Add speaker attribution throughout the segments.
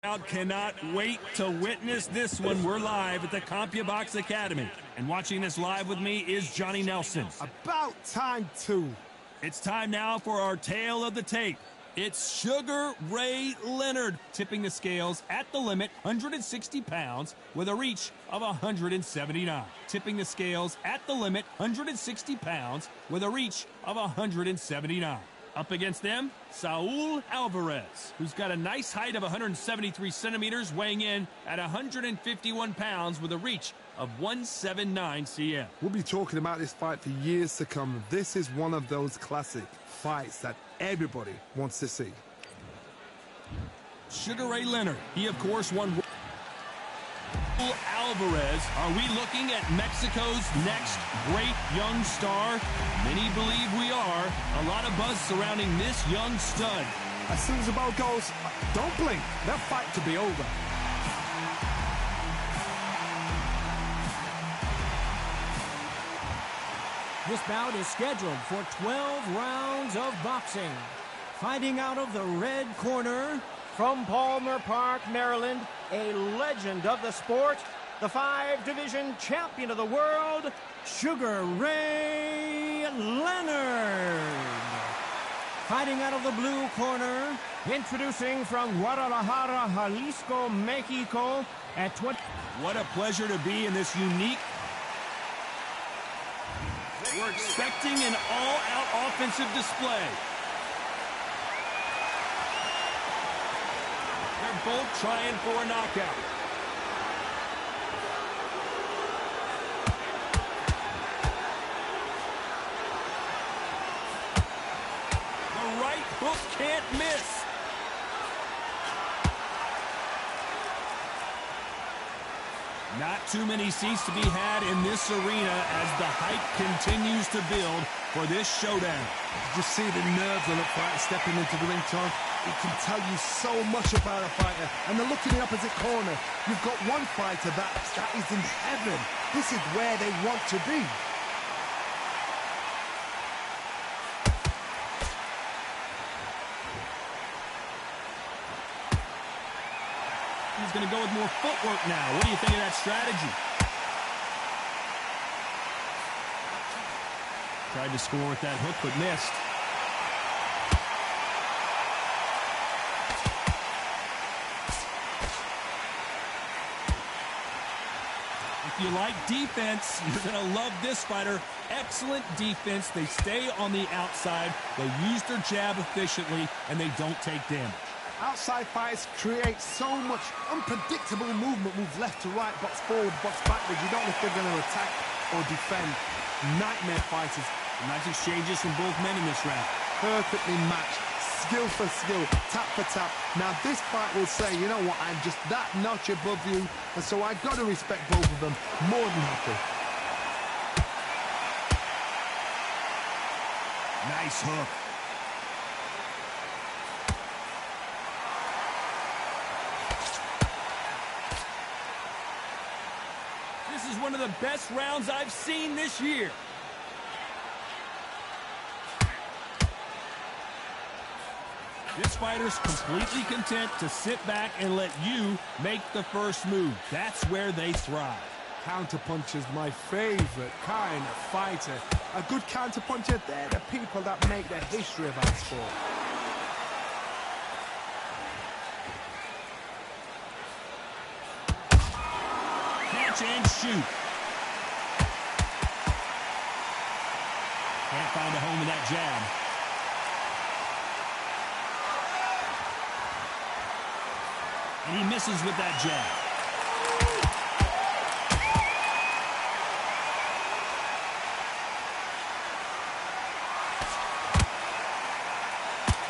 Speaker 1: Crowd cannot wait to witness this one. We're live at the CompuBox Academy. And watching this live with me is Johnny Nelson.
Speaker 2: About time, too.
Speaker 1: It's time now for our tale of the tape. It's Sugar Ray Leonard tipping the scales at the limit, 160 pounds, with a reach of 179. Tipping the scales at the limit, 160 pounds, with a reach of 179. Up against them, Saul Alvarez, who's got a nice height of 173 centimeters, weighing in at 151 pounds with a reach of 179 cm.
Speaker 2: We'll be talking about this fight for years to come. This is one of those classic fights that everybody wants to see.
Speaker 1: Sugar Ray Leonard, he of course won. Alvarez, are we looking at Mexico's next great young star? Many believe we are. A lot of buzz surrounding this young stud.
Speaker 2: As soon as the bell goes, don't blink. That fight could be over.
Speaker 3: This bout is scheduled for 12 rounds of boxing. Fighting out of the red corner, from Palmer Park, Maryland, a legend of the sport, the 5-division champion of the world, Sugar Ray Leonard. Fighting out of the blue corner, introducing from Guadalajara, Jalisco, Mexico, at 20.
Speaker 1: What a pleasure to be in this unique. We're expecting an all-out offensive display. They're both trying for a knockout. The right hook can't miss. Not too many seats to be had in this arena as the hype continues to build for this showdown.
Speaker 2: You see the nerves on the fighter stepping into the ring, Tom. It can tell you so much about a fighter. And then look in the opposite corner. You've got one fighter that is in heaven. This is where they want to be.
Speaker 1: He's going to go with more footwork now. What do you think of that strategy? Tried to score with that hook, but missed. If you like defense, you're going to love this fighter. Excellent defense. They stay on the outside. They use their jab efficiently, and they don't take damage.
Speaker 2: Outside fighters create so much unpredictable movement. Move left to right, box forward, box backwards. You don't know if they're going to attack or defend. Nightmare fighters.
Speaker 1: Nice exchanges from both men in this round.
Speaker 2: Perfectly matched. Skill for skill. Tap for tap. Now this fight will say, you know what, I'm just that notch above you. And so I've got to respect both of them. More than happy.
Speaker 1: Nice hook. This is one of the best rounds I've seen this year. This fighter's completely content to sit back and let you make the first move. That's where they thrive.
Speaker 2: Counterpunch is my favorite kind of fighter. A good counterpuncher, they're the people that make the history of our sport.
Speaker 1: Catch and shoot. Can't find a home with that jab. And he misses with that jab.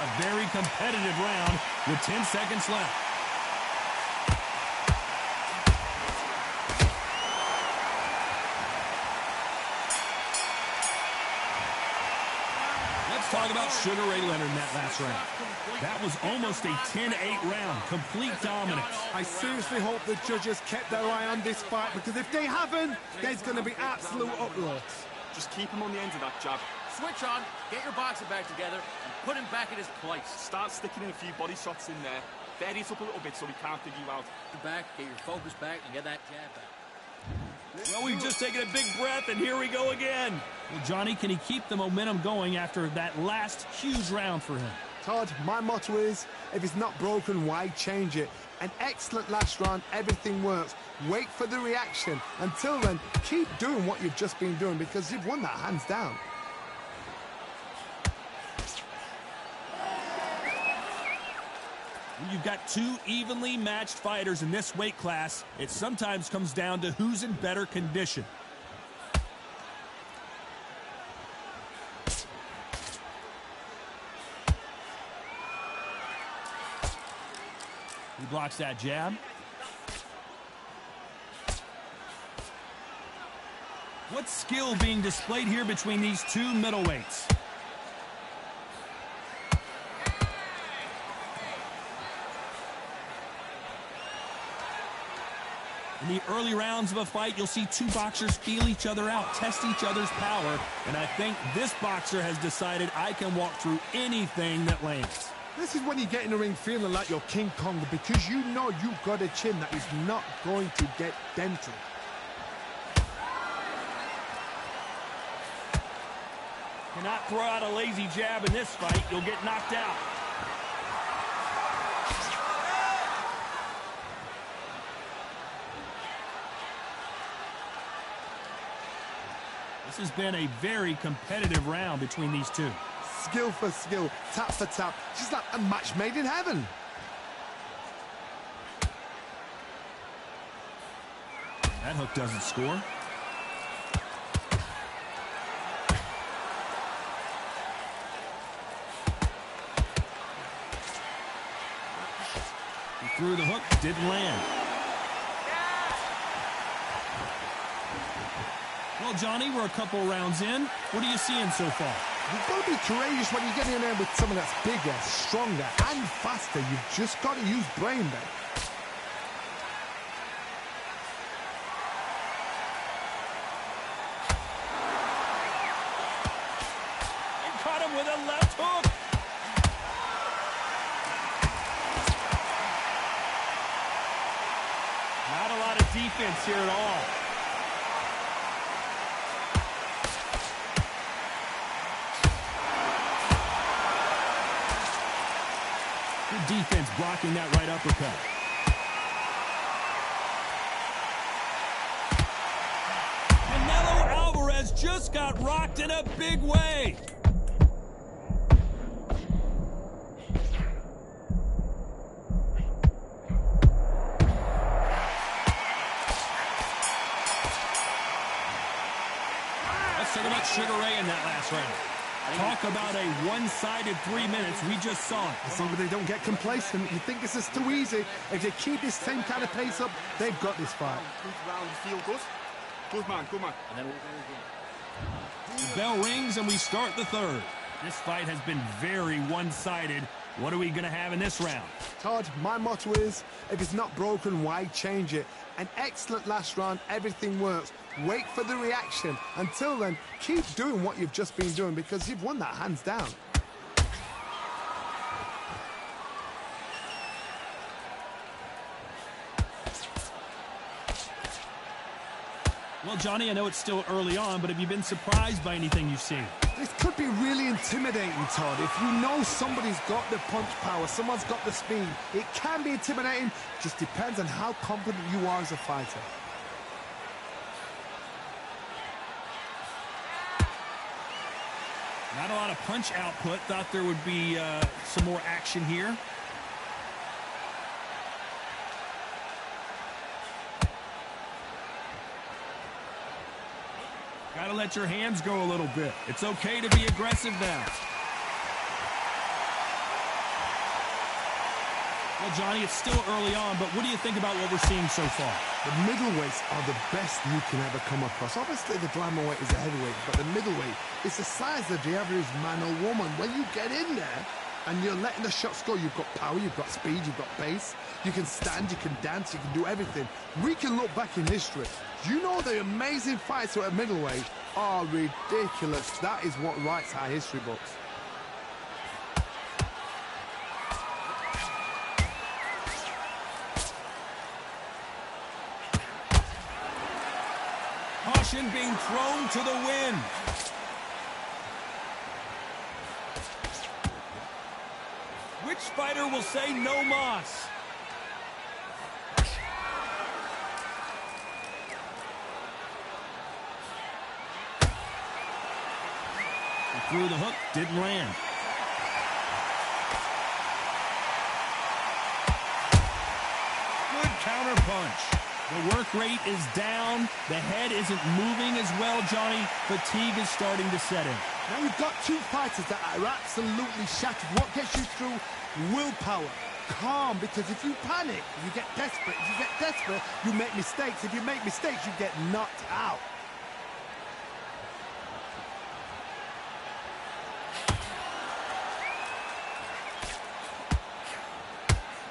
Speaker 1: A very competitive round with 10 seconds left. Talk about Sugar Ray Leonard in that last round. That was almost a 10-8 round. Complete dominance.
Speaker 2: I seriously hope the judges kept their eye on this fight, because if they haven't, there's going to be absolute uproar.
Speaker 4: Just keep him on the end of that jab.
Speaker 5: Switch on, get your boxing bag together, and put him back in his place.
Speaker 4: Start sticking in a few body shots in there. Bury it up a little bit so he can't dig you out.
Speaker 5: Back, get your focus back, and get that jab back.
Speaker 1: Well, we've just taken a big breath, and here we go again. Well, Johnny, can he keep the momentum going after that last huge round for him?
Speaker 2: Todd, my motto is, if it's not broken, why change it? An excellent last round, everything works. Wait for the reaction. Until then, keep doing what you've just been doing because you've won that hands down.
Speaker 1: When you've got two evenly matched fighters in this weight class, it sometimes comes down to who's in better condition. He blocks that jab. What skill being displayed here between these two middleweights? In the early rounds of a fight, you'll see two boxers feel each other out, test each other's power, and I think this boxer has decided I can walk through anything that lands.
Speaker 2: This is when you get in the ring feeling like you're King Kong because you know you've got a chin that is not going to get dented.
Speaker 1: Cannot throw out a lazy jab in this fight. You'll get knocked out. This has been a very competitive round between these two.
Speaker 2: Skill for skill, tap for tap, just like a match made in heaven.
Speaker 1: That hook doesn't score. He threw the hook, didn't land. Well, Johnny, we're a couple rounds in. What are you seeing so far?
Speaker 2: You've got to be courageous when you get in there with someone that's bigger, stronger, and faster. You've just got to use brain there.
Speaker 1: And caught him with a left hook. Not a lot of defense here at all. Defense blocking that right uppercut. Canelo Alvarez just got rocked in a big way. Let's talk about Sugar Ray in that last round. Talk about a one-sided 3 minutes. We just saw it.
Speaker 2: As long as they don't get complacent, you think this is too easy. If they keep this same kind of pace up, they've got this fight.
Speaker 4: Good round, you feel good? Good man, good man.
Speaker 5: And then we'll go again.
Speaker 1: The bell rings and we start the third. This fight has been very one-sided. What are we going to have in this round?
Speaker 2: Todd, my motto is, if it's not broken, why change it? An excellent last round, everything works. Wait for the reaction. Until then, keep doing what you've just been doing because you've won that hands down.
Speaker 1: Well, Johnny, I know it's still early on, but have you been surprised by anything you've seen?
Speaker 2: This could be really intimidating, Todd. If you know somebody's got the punch power, someone's got the speed, it can be intimidating. Just depends on how confident you are as a fighter.
Speaker 1: Not a lot of punch output. Thought there would be some more action here. Gotta let your hands go a little bit. It's okay to be aggressive now. Well, Johnny, it's still early on, but what do you think about what we're seeing so far?
Speaker 2: The middleweights are the best you can ever come across. Obviously, the glamour weight is a heavyweight, but the middleweight is the size of the average man or woman. When you get in there and you're letting the shots go, you've got power, you've got speed, you've got pace. You can stand, you can dance, you can do everything. We can look back in history. You know the amazing fights at middleweight are ridiculous. That is what writes our history books.
Speaker 1: submission being thrown to the wind. Which fighter will say no mas? He threw the hook, didn't land. Good counter punch. The work rate is down. The head isn't moving as well, Johnny. Fatigue is starting to set in.
Speaker 2: Now you've got two fighters that are absolutely shattered. What gets you through? Willpower. Calm, because if you panic, you get desperate. If you get desperate, you make mistakes. If you make mistakes, you get knocked out.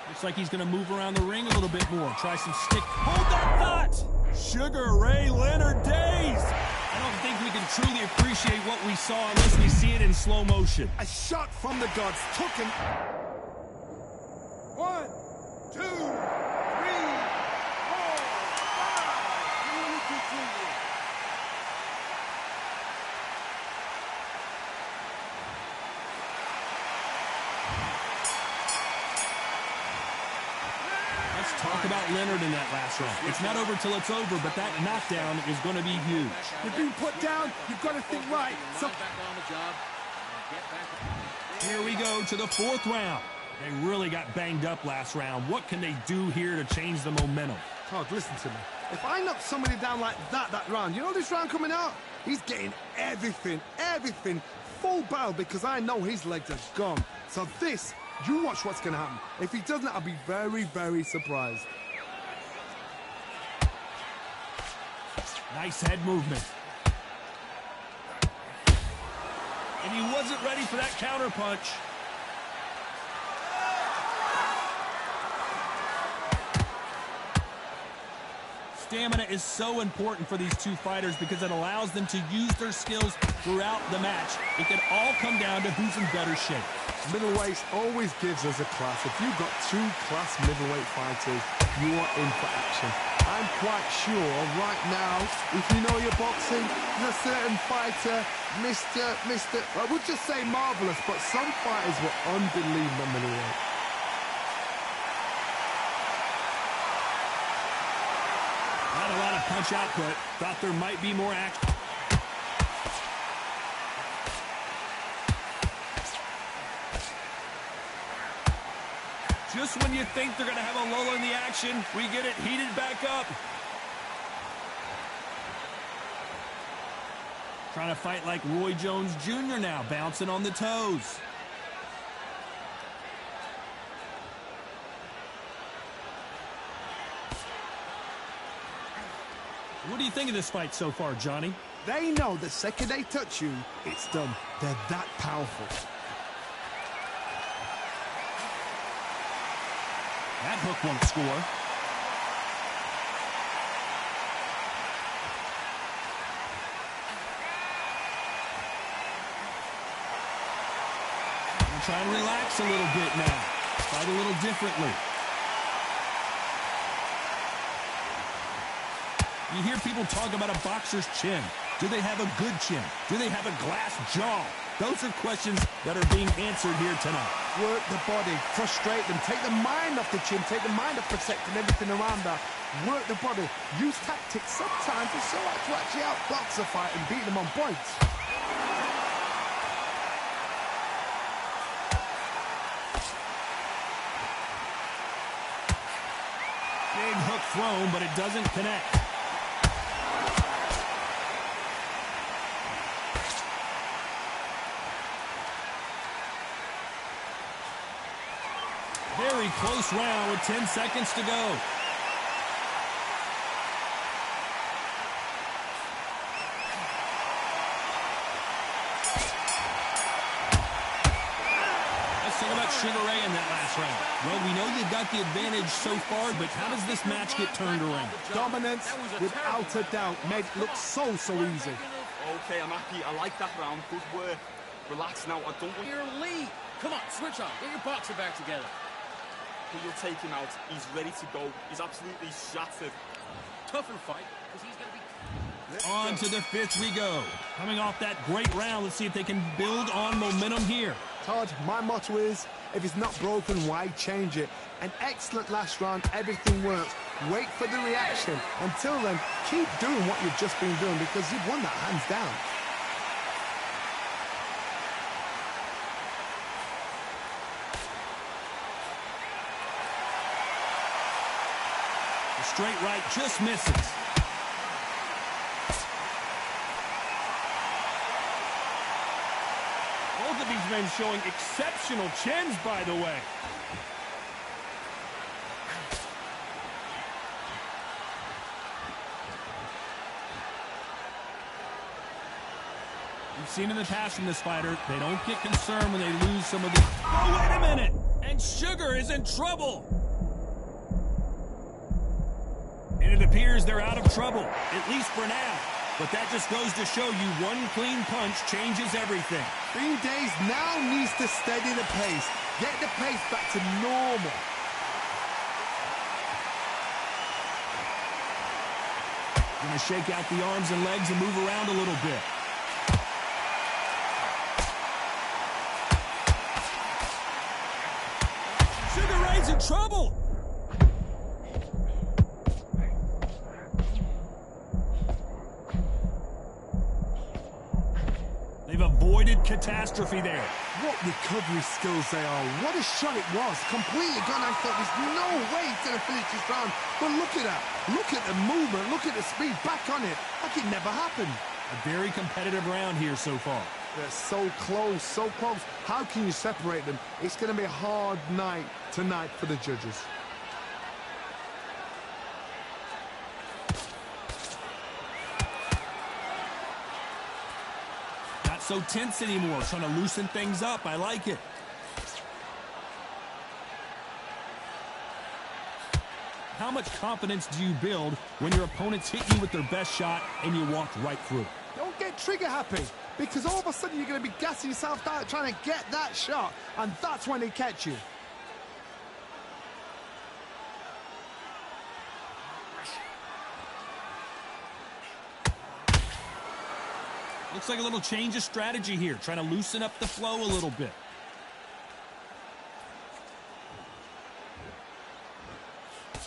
Speaker 1: Looks like he's going to move around the ring a little bit more. Try some stick. Hold that thought! Sugar Ray Leonard days! I don't think we can truly appreciate what we saw unless we see it in slow motion.
Speaker 2: A shot from the gods took him. 1, 2, 3, 4, 5.
Speaker 1: Talk about Leonard in that last round. It's not over till it's over, but that knockdown is going to be huge.
Speaker 2: You've been put down. You've got to think right. So
Speaker 1: here we go to the fourth round. They really got banged up last round. What can they do here to change the momentum?
Speaker 2: Todd, listen to me. If I knock somebody down like that round, you know this round coming out? He's getting everything, full battle, because I know his legs are gone. So this, you watch what's going to happen. If he doesn't, I'll be very, very surprised.
Speaker 1: Nice head movement. And he wasn't ready for that counter punch. Stamina is so important for these two fighters because it allows them to use their skills throughout the match. It can all come down to who's in better shape.
Speaker 2: Middleweight always gives us a class. If you've got two class middleweight fighters, you are in for action. I'm quite sure right now, if you know your boxing, there's a certain fighter, Mr. I would just say marvelous, but some fighters were unbelievable middleweight.
Speaker 1: Not a lot of punch output. Thought there might be more action. Just when you think they're going to have a lull in the action, we get it heated back up. Trying to fight like Roy Jones Jr. now, bouncing on the toes. What do you think of this fight so far, Johnny?
Speaker 2: They know the second they touch you, it's done. They're that powerful.
Speaker 1: That hook won't score. I'm trying to relax a little bit now. Fight a little differently. You hear people talk about a boxer's chin. Do they have a good chin? Do they have a glass jaw? Those are questions that are being answered here tonight.
Speaker 2: Work the body, frustrate them, take the mind off the chin, take the mind off protecting everything around that. Work the body, use tactics sometimes to show how to actually outbox a fight and beat them on points.
Speaker 1: Big hook thrown, but it doesn't connect. Very close round with 10 seconds to go. Let's talk about Sugar Ray in that last round. Well, we know they've got the advantage so far, but how does this match get turned around?
Speaker 2: Dominance, without a doubt, made it look so easy.
Speaker 4: Okay, I'm happy. I like that round. Good work. Relax now. I don't want...
Speaker 5: Your lead. Come on, switch on. Get your boxer back together.
Speaker 4: You'll take him out. He's ready to go. He's absolutely shattered.
Speaker 5: Tougher fight, because he's going to be...
Speaker 1: On to the fifth we go. Coming off that great round, let's see if they can build on momentum here.
Speaker 2: Todd, my motto is, if it's not broken, why change it? An excellent last round, everything works. Wait for the reaction. Until then, keep doing what you've just been doing because you've won that hands down.
Speaker 1: The straight right just misses. Both of these men showing exceptional chins, by the way. We've seen in the past from this fighter, they don't get concerned when they lose some of the... Oh, wait a minute! And Sugar is in trouble! And it appears they're out of trouble, at least for now. But that just goes to show you one clean punch changes everything.
Speaker 2: Green Days now needs to steady the pace. Get the pace back to normal.
Speaker 1: Gonna shake out the arms and legs and move around a little bit. Sugar Ray's in trouble. They've avoided catastrophe there.
Speaker 2: What recovery skills they are. What a shot it was. Completely gone. I thought there's no way he's going to finish this round. But look at that. Look at the movement. Look at the speed. Back on it. Like it never happened.
Speaker 1: A very competitive round here so far.
Speaker 2: They're so close, so close. How can you separate them? It's going to be a hard night tonight for the judges.
Speaker 1: Not so tense anymore. Trying to loosen things up. I like it. How much confidence do you build when your opponents hit you with their best shot and you walk right through?
Speaker 2: Don't get trigger happy, because all of a sudden you're going to be gassing yourself out trying to get that shot, and that's when they catch you.
Speaker 1: Looks like a little change of strategy here, trying to loosen up the flow a little bit.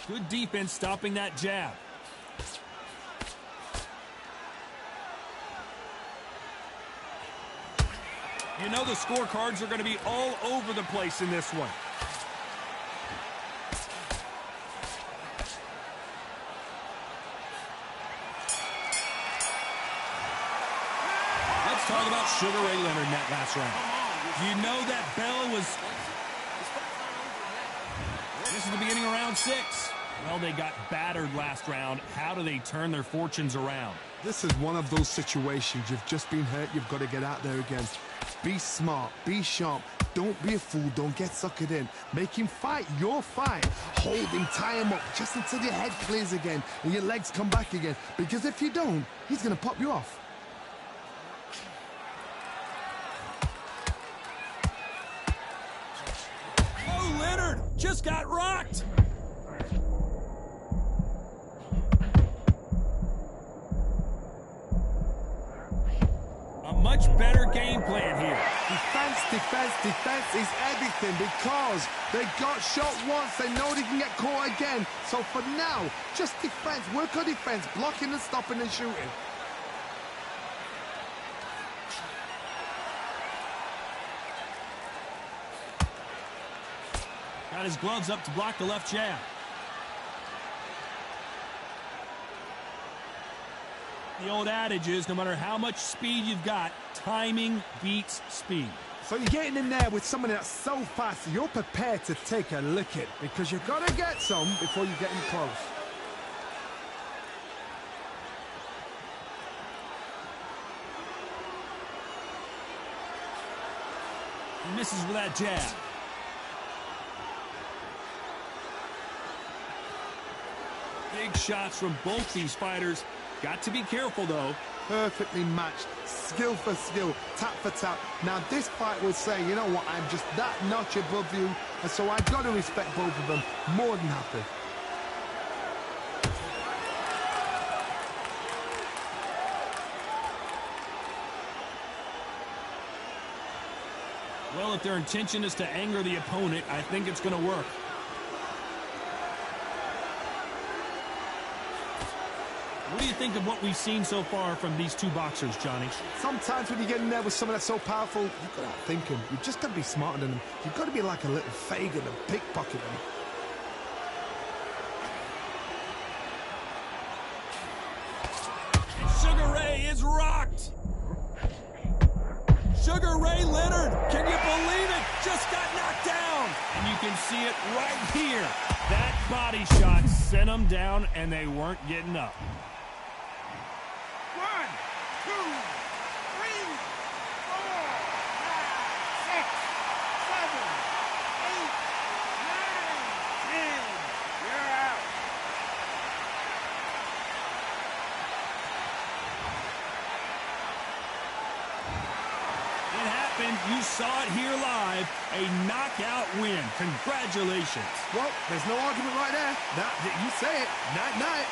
Speaker 1: Good defense stopping that jab. You know the scorecards are going to be all over the place in this one. Let's talk about Sugar Ray Leonard in that last round. You know that bell was... This is the beginning of round 6. Well, they got battered last round. How do they turn their fortunes around?
Speaker 2: This is one of those situations. You've just been hurt. You've got to get out there again. Be smart. Be sharp. Don't be a fool. Don't get suckered in. Make him fight your fight. Hold him. Tie him up just until your head clears again and your legs come back again. Because if you don't, he's going to pop you off.
Speaker 1: Oh, Leonard just got rocked. Much better game plan here.
Speaker 2: Defense, defense, defense is everything because they got shot once. They know they can get caught again. So for now, just defense. Work on defense. Blocking and stopping and shooting.
Speaker 1: Got his gloves up to block the left jab. The old adage is, no matter how much speed you've got, timing beats speed.
Speaker 2: So you're getting in there with someone that's so fast, you're prepared to take a licking because you've got to get some before you get in close.
Speaker 1: He misses with that jab. Big shots from both these fighters. Got to be careful, though.
Speaker 2: Perfectly matched. Skill for skill. Tap for tap. Now, this fight will say, you know what, I'm just that notch above you, and so I've got to respect both of them. More than happy.
Speaker 1: Well, if their intention is to anger the opponent, I think it's going to work. What do you think of what we've seen so far from these two boxers, Johnny?
Speaker 2: Sometimes when you get in there with someone that's so powerful, you've got to outthink him. You've just got to be smarter than him. You've got to be like a little Fagin and pickpocket him.
Speaker 1: Sugar Ray is rocked. Sugar Ray Leonard, can you believe it? Just got knocked down. And you can see it right here. That body shot sent them down, and they weren't getting up.
Speaker 6: 1, 2, 3, 4, 5, 6, 7, 8, 9, 10. You're out.
Speaker 1: It happened. You saw it here live. A knockout win. Congratulations.
Speaker 2: Well, there's no argument right there. Now, you say it. Night-night.